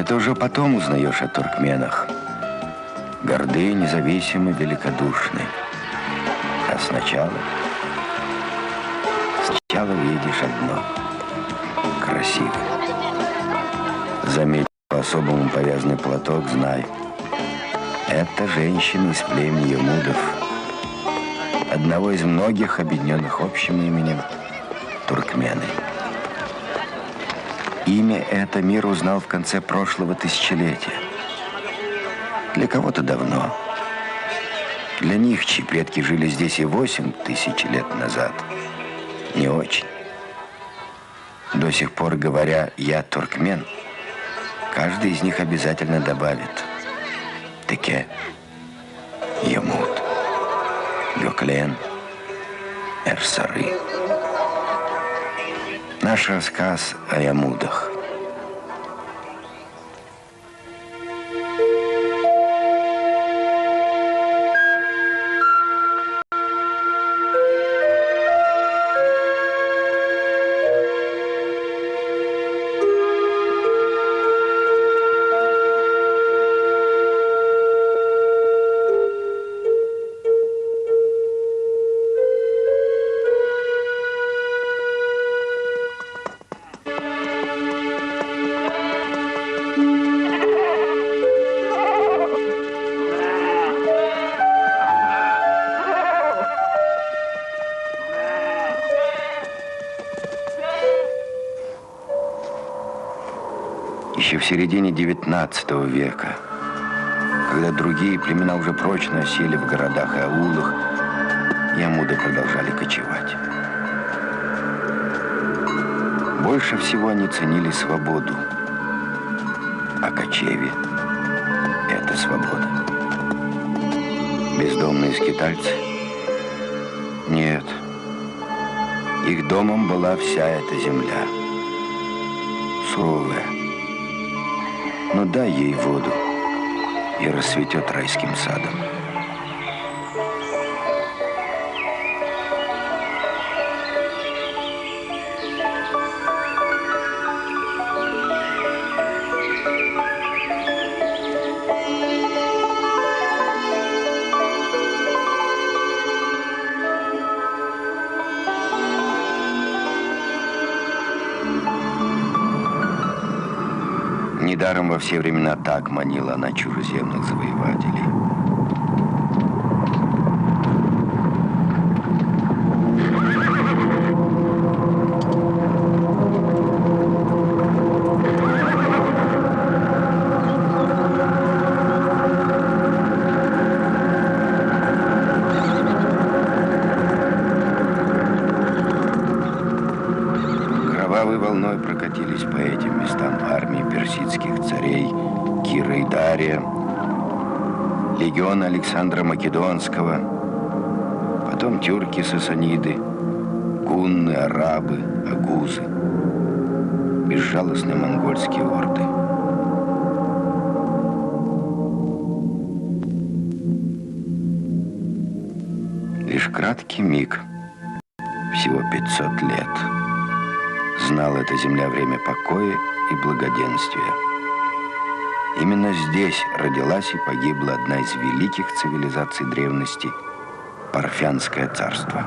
Это уже потом узнаешь о туркменах. Горды, независимы, великодушны. А сначала видишь одно – красивый. Заметь по-особому повязанный платок, знай. Это женщина из племени Емудов, одного из многих объединенных общим именем туркмены. Имя это мир узнал в конце прошлого тысячелетия. Для кого-то давно. Для них, чьи предки жили здесь и 8000 лет назад, не очень. До сих пор, говоря «я туркмен», каждый из них обязательно добавит «теке», «емуд», «гёклен», «эрсары». Наш рассказ о Ямудах. Еще в середине XIX века, когда другие племена уже прочно осели в городах и аулах, ямуды продолжали кочевать. Больше всего они ценили свободу, а кочевье – это свобода. Бездомные скитальцы? Нет. Их домом была вся эта земля. Суровая. Но дай ей воду, и расцветет райским садом. Недаром во все времена так манила она чужеземных завоевателей. Кровавой волной прокатились по этим местам армии персидских царей Кира и Дария, легион Александра Македонского, потом тюрки-сасаниды, гунны, арабы, агузы, безжалостные монгольские орды. Лишь краткий миг, всего 500 лет, знала эта земля время покоя и благоденствия. Именно здесь родилась и погибла одна из великих цивилизаций древности – Парфянское царство.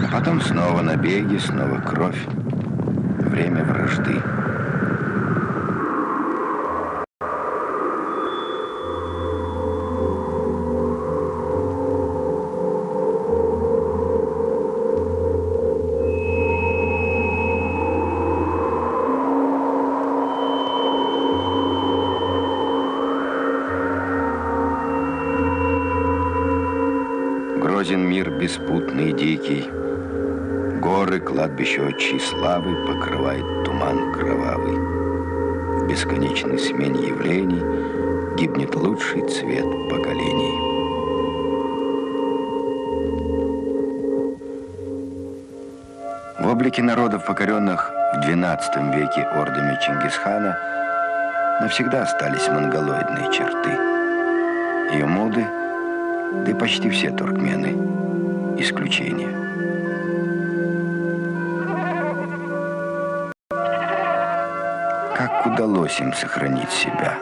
А потом снова набеги, снова кровь, время вражды. Грозен мир беспутный и дикий, горы, кладбище отчей славы покрывает туман кровавый. В бесконечной смене явлений гибнет лучший цвет поколений. В облике народов, покоренных в XII веке ордами Чингисхана, навсегда остались монголоидные черты. Ямуды, да и почти все туркмены, исключение. Как удалось им сохранить себя?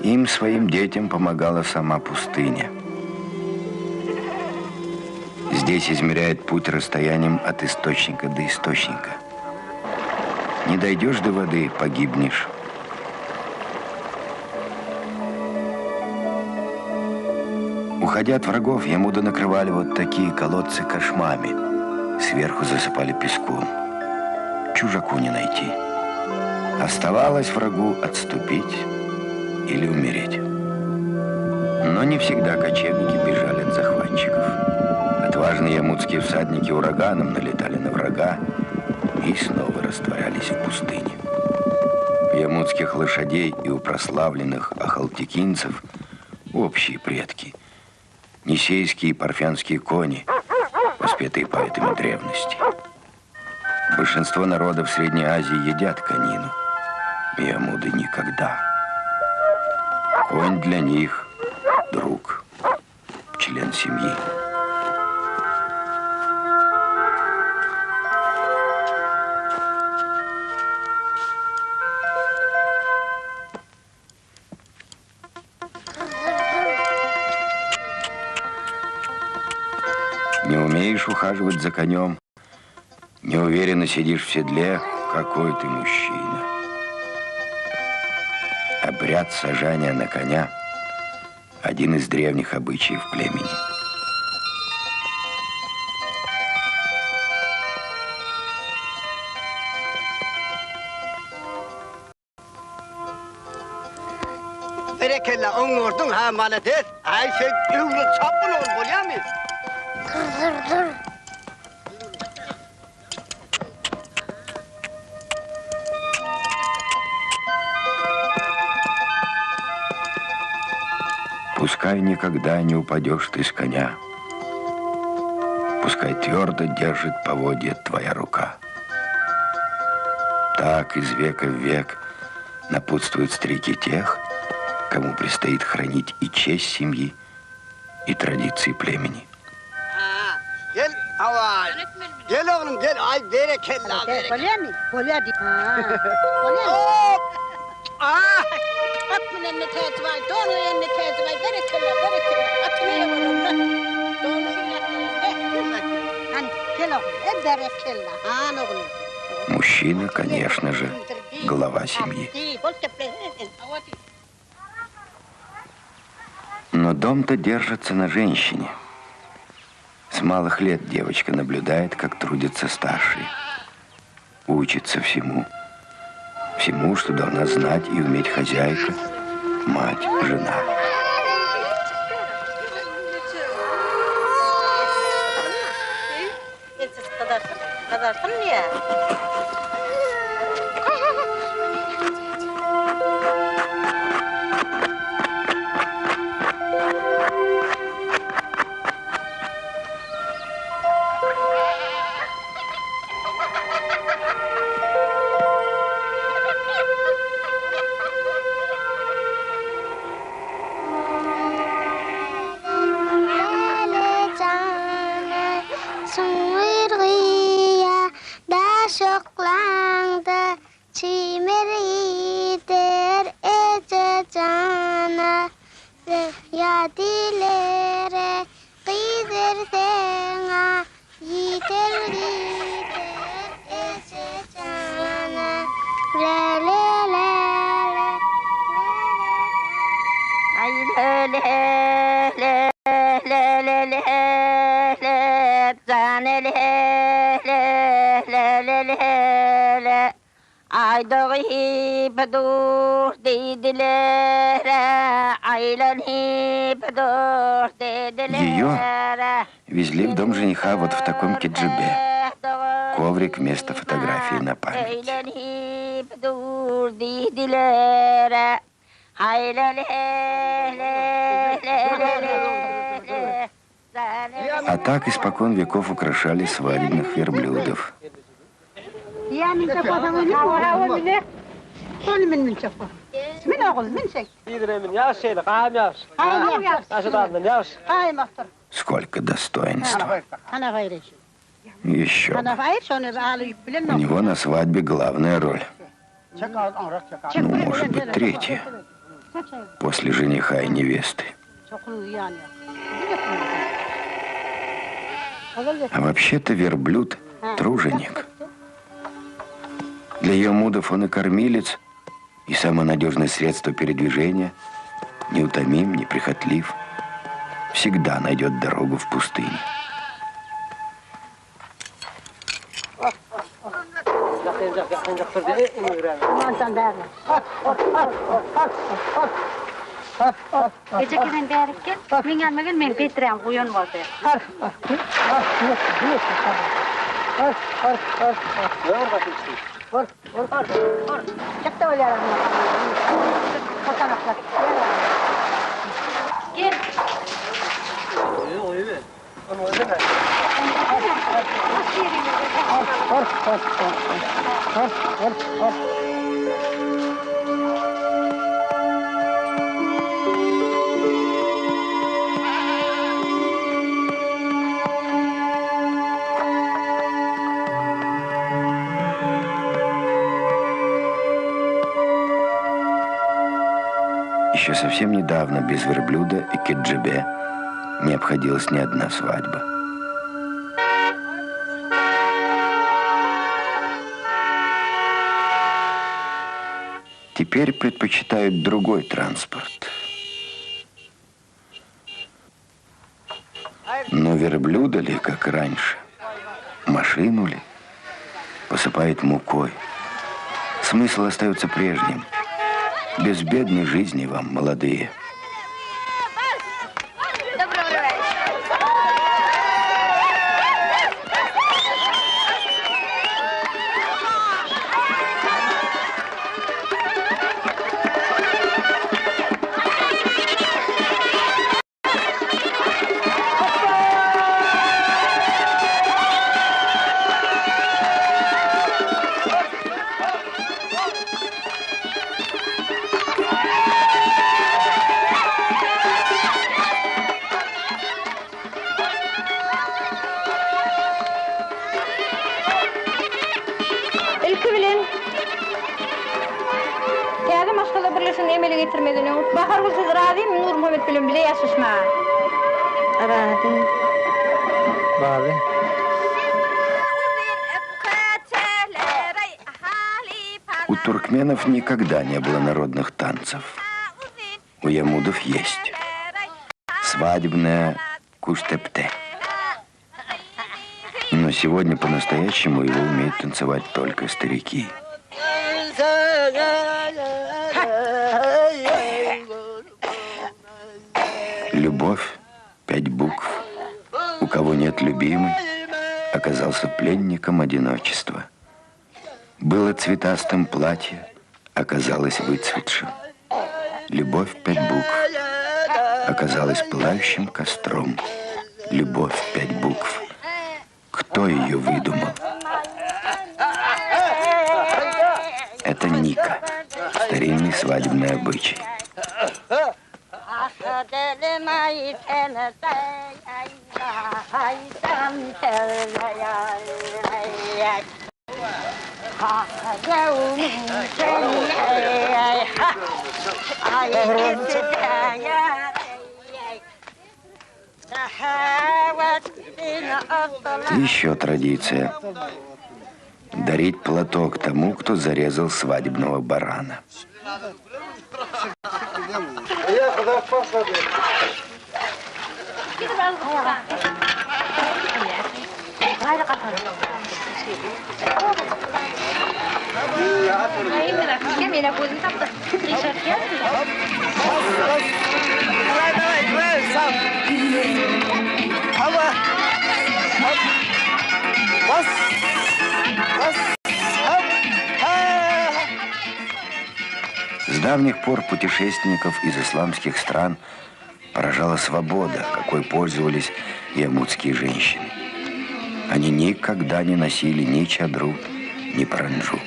Им, своим детям, помогала сама пустыня. Здесь измеряет путь расстоянием от источника до источника. Не дойдешь до воды, погибнешь. Уходя от врагов, Ямуда накрывали вот такие колодцы кошмами. Сверху засыпали песком. Чужаку не найти. Оставалось врагу отступить или умереть. Но не всегда кочевники бежали от захватчиков. Отважные ямудские всадники ураганом налетали на врага и снова растворялись в пустыне. У ямудских лошадей и у прославленных ахалтекинцев общие предки. Нисейские и парфянские кони, воспетые поэтами древности. Большинство народов Средней Азии едят конину. Ямуды никогда. Конь для них – друг, член семьи. Не умеешь ухаживать за конем, неуверенно сидишь в седле, какой ты мужчина. Обряд сажания на коня – один из древних обычаев племени. Berekella oңordun ha maladet. Ay sen övlü çapın ol bolyami. Dur. Пускай никогда не упадешь ты с коня. Пускай твердо держит поводья твоя рука. Так из века в век напутствуют старики тех, кому предстоит хранить и честь семьи, и традиции племени. Gel aval. Gel oğlum gel. Ay berekella. Bolyami? Bolyadi. Hop. Ah. Atın eline tezi var, doğru eline tezi var. Berekella. Atın eline var. Doğru hani gel oğlum, berekella. Haan oğlum. Мужчина, конечно же, глава семьи. Но дом-то держится на женщине. С малых лет девочка наблюдает, как трудятся старшие. Учится всему. Всему, что должна знать и уметь хозяйка, мать, жена. Ее везли в дом жениха вот в таком киджибе. Коврик вместо фотографии на память. А так испокон веков украшали свадебных верблюдов. Сколько достоинства. Еще бы. У него на свадьбе главная роль. Ну, может быть, третья. После жениха и невесты. А вообще-то верблюд – труженик. Для ямудов он и кормилец, и самое надежное средство передвижения. Неутомим, неприхотлив. Всегда найдет дорогу в пустыне. Gecikiden beri gel. Men gelmegen men getirem koyun vardı. Çıktı öyle yaramı. Fotoğraflar. Gel. Еще совсем недавно без верблюда и Кеджибе не обходилась ни одна свадьба. Теперь предпочитают другой транспорт. Но верблюда ли, как раньше? Машину ли? Посыпает мукой. Смысл остается прежним. Безбедной жизни вам, молодые. У туркменов никогда не было народных танцев. У ямудов есть. Свадебная куштепте. Но сегодня по-настоящему его умеют танцевать только старики. Любовь, 5 букв. У кого нет любимой, оказался пленником одиночества. Было цветастым платье, оказалось выцветшим. Любовь, 5 букв. Оказалась пылающим костром. Любовь, 5 букв. Кто ее выдумал? Это Ника. Старинный свадебный обычай. Еще традиция. Дарить платок тому, кто зарезал свадебного барана. С давних пор путешественников из исламских стран поражала свобода, какой пользовались ямудские женщины. Они никогда не носили ни чадру, ни паранджу.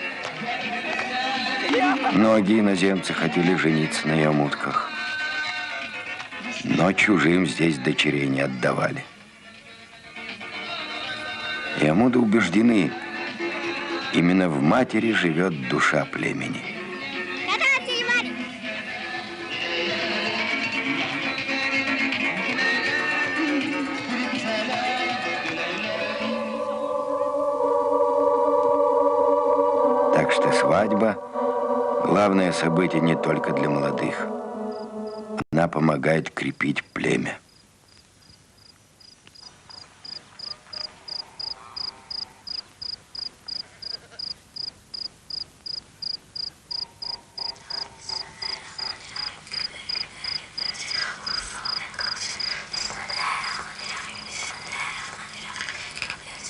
Многие иноземцы хотели жениться на ямудках, но чужим здесь дочерей не отдавали. Алиамуды убеждены, именно в матери живет душа племени. Так что свадьба – главное событие не только для молодых. Она помогает крепить племя.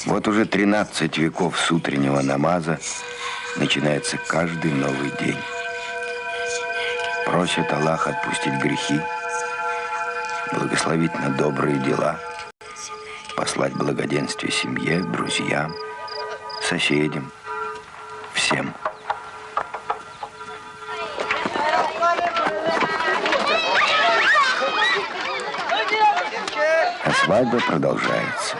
Вот уже 13 веков с утреннего намаза начинается каждый новый день. Просят Аллаха отпустить грехи, благословить на добрые дела, послать благоденствие семье, друзьям, соседям, всем. А свадьба продолжается.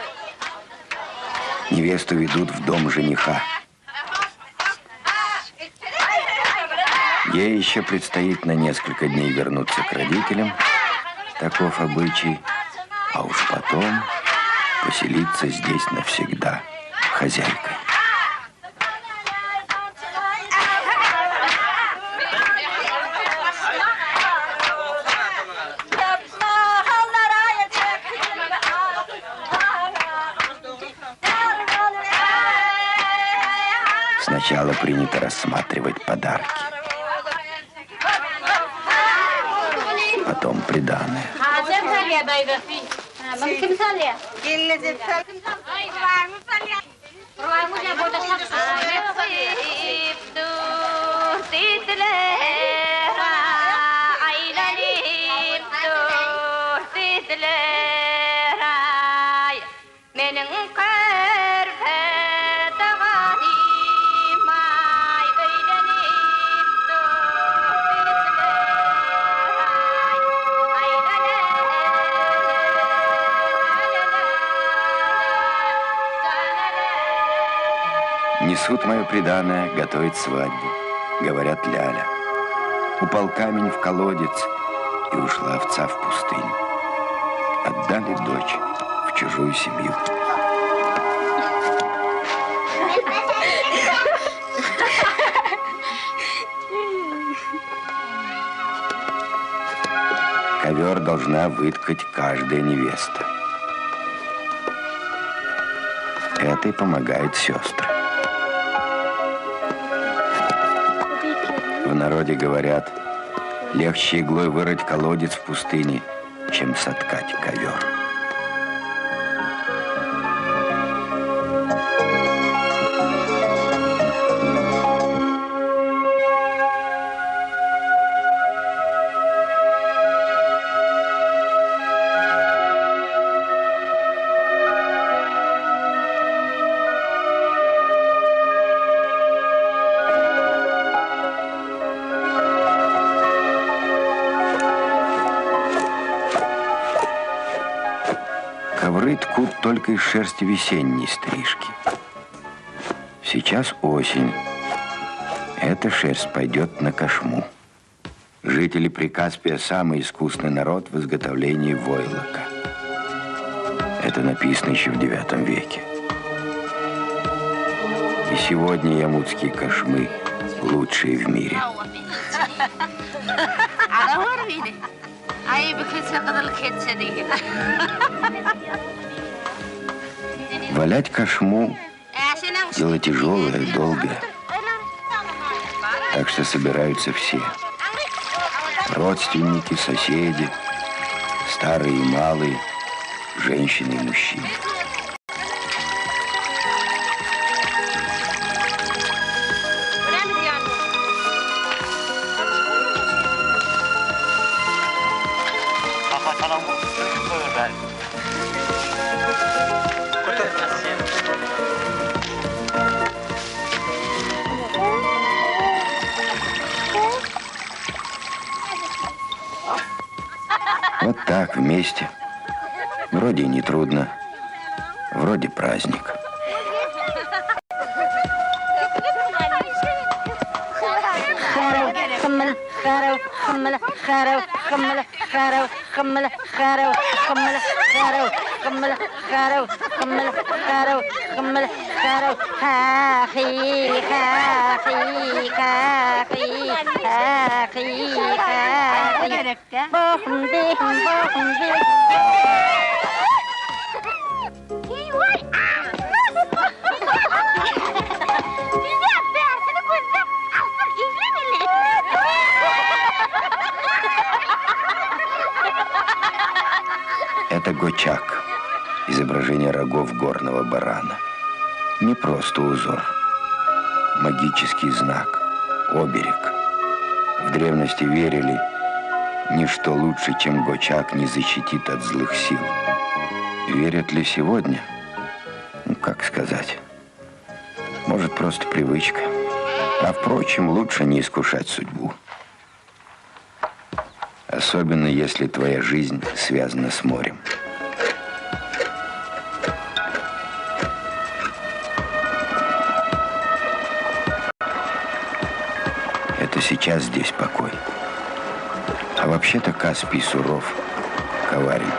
Невесту ведут в дом жениха. Ей еще предстоит на несколько дней вернуться к родителям, таков обычай, а уж потом поселиться здесь навсегда хозяйкой. Сначала принято рассматривать подарки, потом приданое. Несут мое приданое, готовят свадьбу, говорят ляля. Упал камень в колодец, и ушла овца в пустыню. Отдали дочь в чужую семью. Ковер должна выткать каждая невеста. Этой помогают сестры. В народе говорят, легче иглой вырыть колодец в пустыне, чем соткать ковер. Ковры ткут только из шерсти весенней стрижки. Сейчас осень. Эта шерсть пойдет на кошму. Жители Прикаспия – самый искусный народ в изготовлении войлока. Это написано еще в IX веке. И сегодня ямутские кошмы лучшие в мире. Валять кошму – дело тяжелое и долгое. Так что собираются все. Родственники, соседи, старые и малые, женщины и мужчины. Вот так, вместе. Вроде и не трудно, вроде праздник. خمل خارو خمل خارو خمل خارو خمل خارو خمل خارو خمل خارو خمل خارو خاخي خاخي خاخي خاخي خاخي بوخم بيهم بوخم بيهم Это гочак, изображение рогов горного барана. Не просто узор, магический знак, оберег. В древности верили, ничто лучше, чем гочак, не защитит от злых сил. Верят ли сегодня? Ну, как сказать? Может, просто привычка. А впрочем, лучше не искушать судьбу. Особенно, если твоя жизнь связана с морем. Это сейчас здесь покой. А вообще-то Каспий суров, коварен.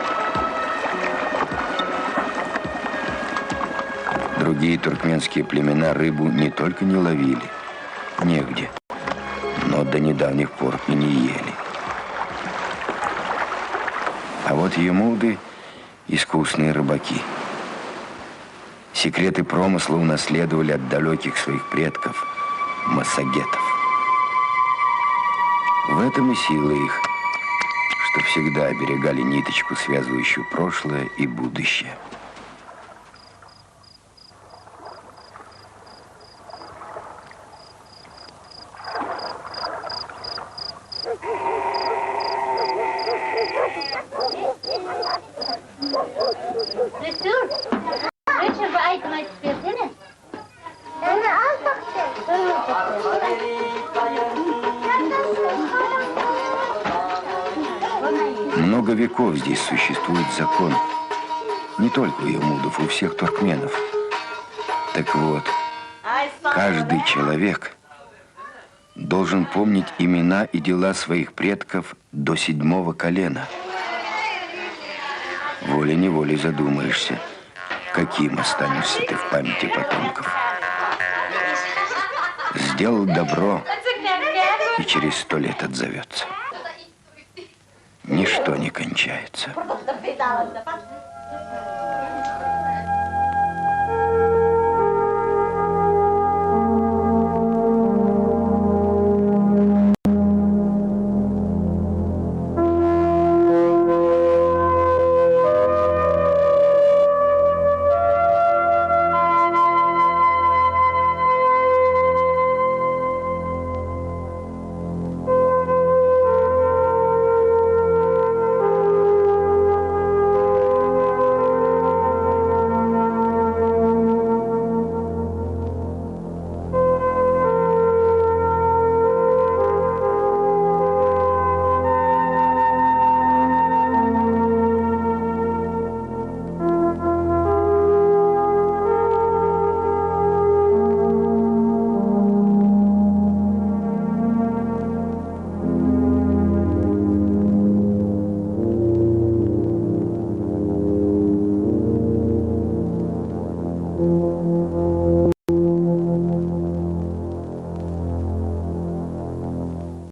Другие туркменские племена рыбу не только не ловили, негде, но до недавних пор и не ели. А вот емуды – искусные рыбаки. Секреты промысла унаследовали от далеких своих предков – массагетов. В этом и сила их, что всегда оберегали ниточку, связывающую прошлое и будущее. Много веков здесь существует закон. Не только у емудов, у всех туркменов. Так вот, каждый человек должен помнить имена и дела своих предков до 7-го колена. Волей-неволей задумаешься, каким останешься ты в памяти потомков. Сделал добро, и через 100 лет отзовется. Ничто не кончается.